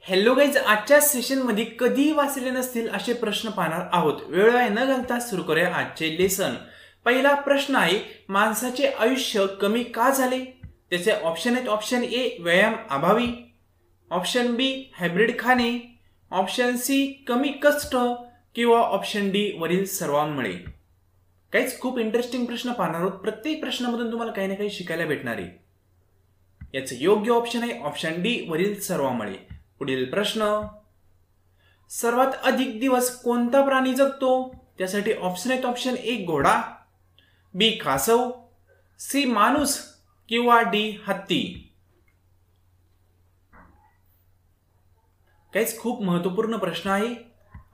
Hello guys, आजच्या सेशनमध्ये कधीही वाचले नसतील असे प्रश्न पाहणार आहोत। वेळ वाया न घालता सुरू करूया आजचे लेसन। पहिला प्रश्न आहे, माणसाचे आयुष्य कमी का झाले? त्याचे ऑप्शन आहेत, ऑप्शन ए व्यायाम अभावी, ऑप्शन बी हायब्रिड खाणे, ऑप्शन सी कमी कष्ट किंवा ऑप्शन डी वरील सर्वांमुळे। काहीच खूप इंटरेस्टिंग प्रश्न पाहणार आहोत। प्रत्येक प्रश्नामधून तुम्हाला काही ना काही शिकायला भेटणार आहे। याचं योग्य ऑप्शन आहे ऑप्शन डी वरील सर्वांमुळे। पुढील प्रश्न, सर्वात अधिक दिवस कोणता प्राणी जगतो? त्यासाठी ऑप्शन आहेत, ऑप्शन ए घोडा, बी कासव, सी माणूस किंवा डी हत्ती। काहीच खूप महत्त्वपूर्ण प्रश्न आहे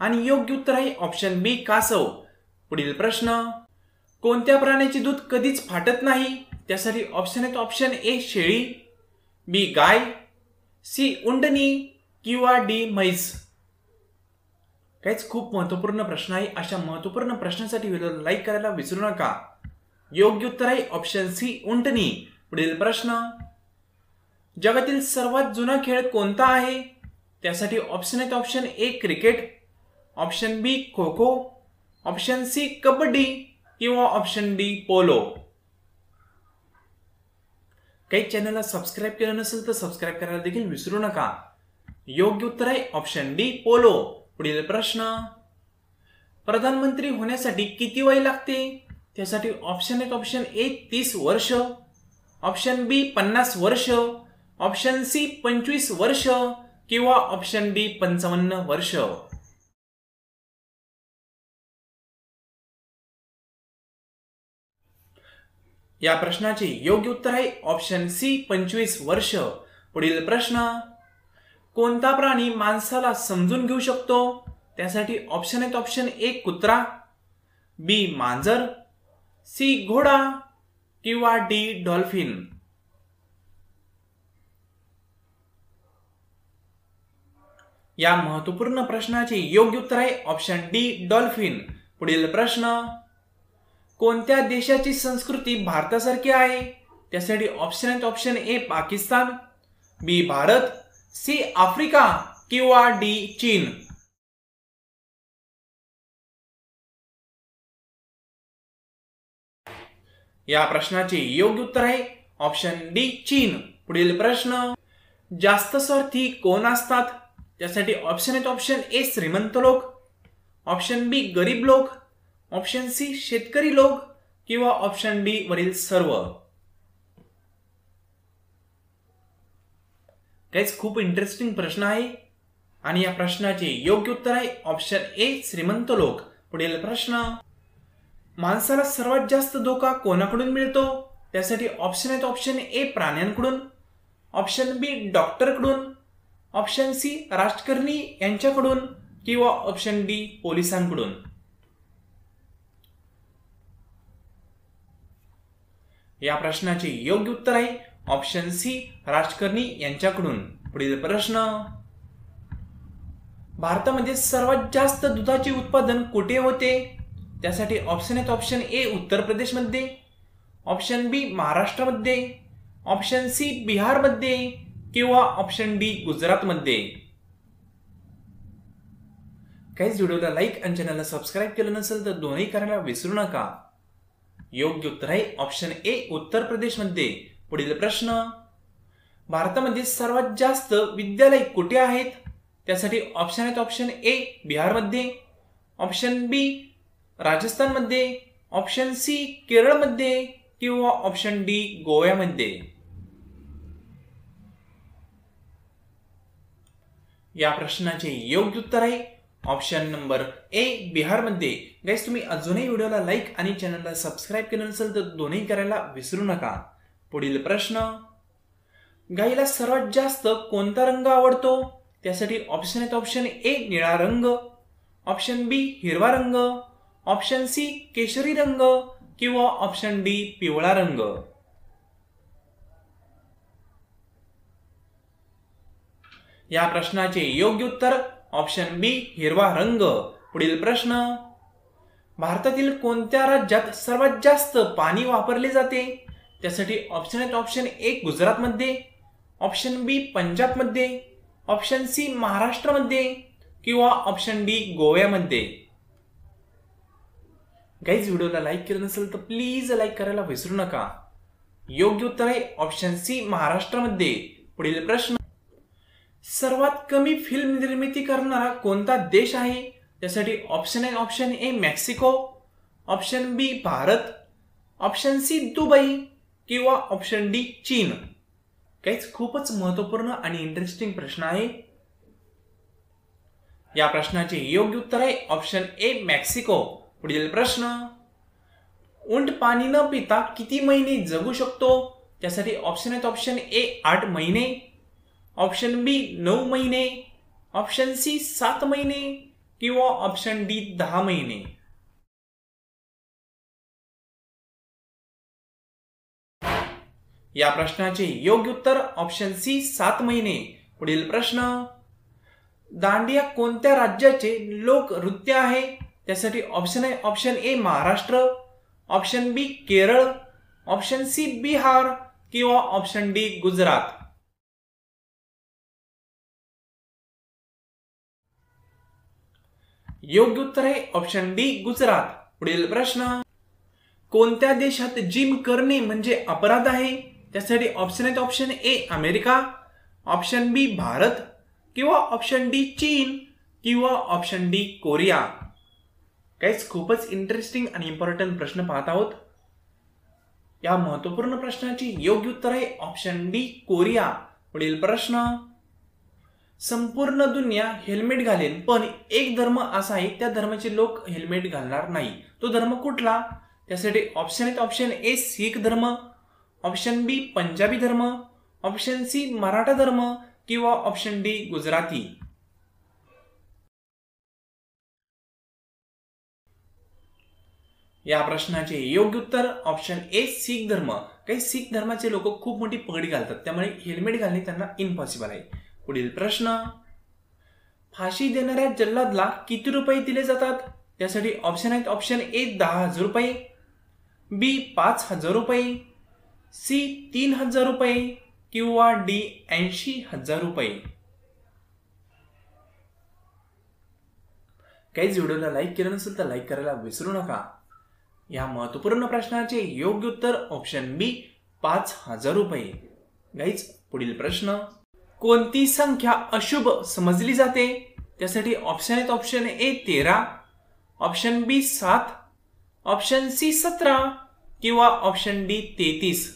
आणि योग्य उत्तर आहे ऑप्शन बी कासव। पुढील प्रश्न, कोणत्या प्राण्याचे दूध कधीच फाटत नाही? त्यासाठी ऑप्शन आहेत, ऑप्शन ए शेळी, बी गाय, सी उंटणी किंवा डी म्हैस। काहीच खूप महत्त्वपूर्ण प्रश्न आहे। अशा महत्त्वपूर्ण प्रश्नासाठी व्हिडिओला लाईक करायला विसरू नका। योग्य उत्तर आहे ऑप्शन सी उंटणी। पुढील प्रश्न, जगातील सर्वात जुना खेळ कोणता आहे? त्यासाठी ऑप्शन आहेत, option A cricket, option B kho kho, option C kabaddi किंवा ऑप्शन डी पोलो। काही चॅनलला सबस्क्राईब केलं नसेल तर सबस्क्राईब करायला देखील विसरू नका। योग्य उत्तर आहे ऑप्शन डी पोलो। पुढील प्रश्न, प्रधानमंत्री होण्यासाठी किती वय लागते? त्यासाठी ऑप्शन आहेत, ऑप्शन ए 30 वर्ष, ऑप्शन बी 50 वर्ष, ऑप्शन सी 25 वर्ष किंवा ऑप्शन डी 55 वर्ष। या प्रश्नाचे योग्य उत्तर आहे ऑप्शन सी 25 वर्ष। पुढील प्रश्न, कोणता प्राणी माणसाला समजून घेऊ शकतो? त्यासाठी ऑप्शन आहेत, ऑप्शन ए कुत्रा, बी मांजर, सी घोडा किंवा डी डॉल्फिन। या महत्त्वपूर्ण प्रश्नाचे योग्य उत्तर आहे ऑप्शन डी डॉल्फिन। पुढील प्रश्न, कोणत्या देशाची संस्कृती भारतासारखी आहे? त्यासाठी ऑप्शन आहेत, option A Pakistan, B Bharat, C Africa किंवा डी चीन। या प्रश्नाचे योग्य उत्तर आहे ऑप्शन डी चीन। पुढील प्रश्न, जास्त स्वार्थी कोण असतात? त्यासाठी ऑप्शन आहेत, ऑप्शन ए श्रीमंत लोक, ऑप्शन बी गरीब लोक, ऑप्शन सी शेतकरी लोक किंवा ऑप्शन डी वरील सर्व। काहीच खूप इंटरेस्टिंग प्रश्न आहे आणि या प्रश्नाचे योग्य उत्तर आहे ऑप्शन ए श्रीमंत लोक। पुढील प्रश्न, माणसाला सर्वात जास्त धोका कोणाकडून मिळतो? त्यासाठी ऑप्शन आहेत, ऑप्शन ए प्राण्यांकडून, ऑप्शन बी डॉक्टरकडून, ऑप्शन सी राजकारणी यांच्याकडून किंवा ऑप्शन डी पोलिसांकडून। या प्रश्नाचे योग्य उत्तर आहे ऑप्शन सी राजकारणी यांच्याकडून। पुढील प्रश्न, भारतामध्ये सर्वात जास्त दुधाचे उत्पादन कुठे होते? त्यासाठी ऑप्शन आहेत, ऑप्शन ए उत्तर प्रदेशमध्ये, ऑप्शन बी महाराष्ट्रामध्ये, ऑप्शन सी बिहारमध्ये किंवा ऑप्शन डी गुजरातमध्ये। काहीच व्हिडिओला लाईक आणि चॅनलला सबस्क्राईब केलं नसेल तर दोन्ही करायला विसरू नका। योग्य उत्तर आहे ऑप्शन ए उत्तर प्रदेशमध्ये। पुढील प्रश्न, भारतामध्ये सर्वात जास्त विद्यालय कुठे आहेत? त्यासाठी ऑप्शन आहेत, ऑप्शन ए बिहारमध्ये, ऑप्शन बी राजस्थानमध्ये, ऑप्शन सी केरळमध्ये किंवा ऑप्शन डी गोव्यामध्ये। या प्रश्नाचे योग्य उत्तर आहे ऑप्शन नंबर ए बिहारमध्ये। गाइस, तुम्ही अजूनही व्हिडिओला लाईक आणि चॅनलला सबस्क्राईब केलं नसेल तर दोन्ही करायला विसरू नका। पुढील प्रश्न, गाईला सर्वात जास्त कोणता रंग आवडतो? त्यासाठी ऑप्शन आहेत, ऑप्शन ए निळा रंग, ऑप्शन बी हिरवा रंग, ऑप्शन सी केशरी रंग किंवा ऑप्शन डी पिवळा रंग। या प्रश्नाचे योग्य उत्तर ऑप्शन बी हिरवा रंग। पुढील प्रश्न, भारतातील कोणत्या राज्यात सर्वात जास्त पाणी वापरले जाते? त्यासाठी ऑप्शन आहेत, ऑप्शन ए गुजरातमध्ये, ऑप्शन बी पंजाबमध्ये, ऑप्शन सी महाराष्ट्रामध्ये किंवा ऑप्शन डी गोव्यामध्ये? गाईज व्हिडिओला लाईक केलं नसेल तर प्लीज लाईक करायला विसरू नका. योग्य उत्तर आहे ऑप्शन सी महाराष्ट्रामध्ये. पुढील प्रश्न, सर्वात कमी फिल्म निर्मिती करणारा कोणता देश आहे? त्यासाठी ऑप्शन आहे option A Mexico, option B Bharat, option C Dubai किंवा ऑप्शन डी चीन? काहीच खूपच महत्वपूर्ण आणि इंटरेस्टिंग प्रश्न आहे. या प्रश्नाचे योग्य उत्तर आहे ऑप्शन ए मेक्सिको. पुढील प्रश्न, उंट पाणी न पिता किती महिने जगू शकतो? त्यासाठी ऑप्शन आहेत ऑप्शन ए 8 महिने, ऑप्शन बी 9 महिने, ऑप्शन सी 7 महिने किंवा ऑप्शन डी 10 महिने? या प्रश्नाचे योग्य उत्तर ऑप्शन सी 7 महिने. पुढील प्रश्न, दांडिया कोणत्या राज्याचे लोक नृत्य आहे? त्यासाठी ऑप्शन आहे option A Maharashtra, option B Kerala, option C Bihar किंवा ऑप्शन डी गुजरात? योग्य उत्तर आहे ऑप्शन डी गुजरात. पुढील प्रश्न, कोणत्या देशात जिम करणे म्हणजे अपराध आहे? त्यासाठी ऑप्शन आहेत option A America, option B Bharat किंवा ऑप्शन डी चीन किंवा ऑप्शन डी कोरिया? काहीच खूपच इंटरेस्टिंग आणि इम्पॉर्टंट प्रश्न पाहत आहोत. या महत्वपूर्ण प्रश्नाची योग्य उत्तर आहे ऑप्शन डी कोरिया. पुढील प्रश्न, संपूर्ण दुनिया हेल्मेट घालेल पण एक धर्म असा आहे त्या धर्माचे लोक हेल्मेट घालणार नाही. तो धर्म कुठला? त्यासाठी ऑप्शन आहेत ऑप्शन ए शीख धर्म, ऑप्शन बी पंजाबी धर्म, ऑप्शन सी मराठा धर्म किंवा ऑप्शन डी गुजराती? या प्रश्नाचे योग्य उत्तर ऑप्शन ए शीख धर्म. काही शीख धर्माचे लोक खूप मोठी पगडी घालतात त्यामुळे हेल्मेट घालणे त्यांना इम्पॉसिबल आहे. पुढील प्रश्न, फाशी देणाऱ्या जल्लादला किती रुपये दिले जातात? त्यासाठी ऑप्शन आहेत ऑप्शन ए 10,000 रुपये, बी 5,000 रुपये, सी 3,000 रुपये किंवा डी 80,000 रुपये? काहीच व्हिडिओला लाईक केलं नसेल तर लाईक करायला विसरू नका. या महत्वपूर्ण प्रश्नाचे योग्य उत्तर ऑप्शन बी 5,000 रुपये. गाईज पुढील प्रश्न, कोणती संख्या अशुभ समजली जाते? त्यासाठी ऑप्शन आहेत option A 13, option B 7, option C 17 किंवा ऑप्शन डी 33?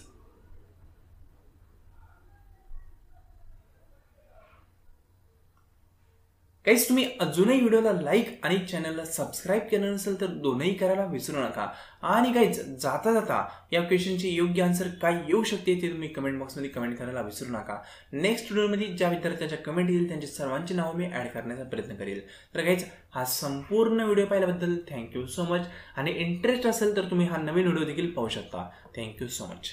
गाईज तुम्ही अजूनही व्हिडिओला लाईक आणि चॅनलला सबस्क्राईब केलं नसेल तर दोनही करायला विसरू नका. आणि गाईज जाता जाता या क्वेश्चनचे योग्य आन्सर काय येऊ शकते ते तुम्ही कमेंट बॉक्समध्ये कमेंट करायला विसरू नका. नेक्स्ट व्हिडिओमध्ये ज्या विद्यार्थ्यांच्या कमेंट येईल त्यांच्या सर्वांची नावं मी ऍड करण्याचा प्रयत्न करेल. तर गाईज हा संपूर्ण व्हिडिओ पाहिल्याबद्दल थँक्यू सो मच. आणि इंटरेस्ट असेल तर तुम्ही हा नवीन व्हिडिओ देखील पाहू शकता. Thank you so much.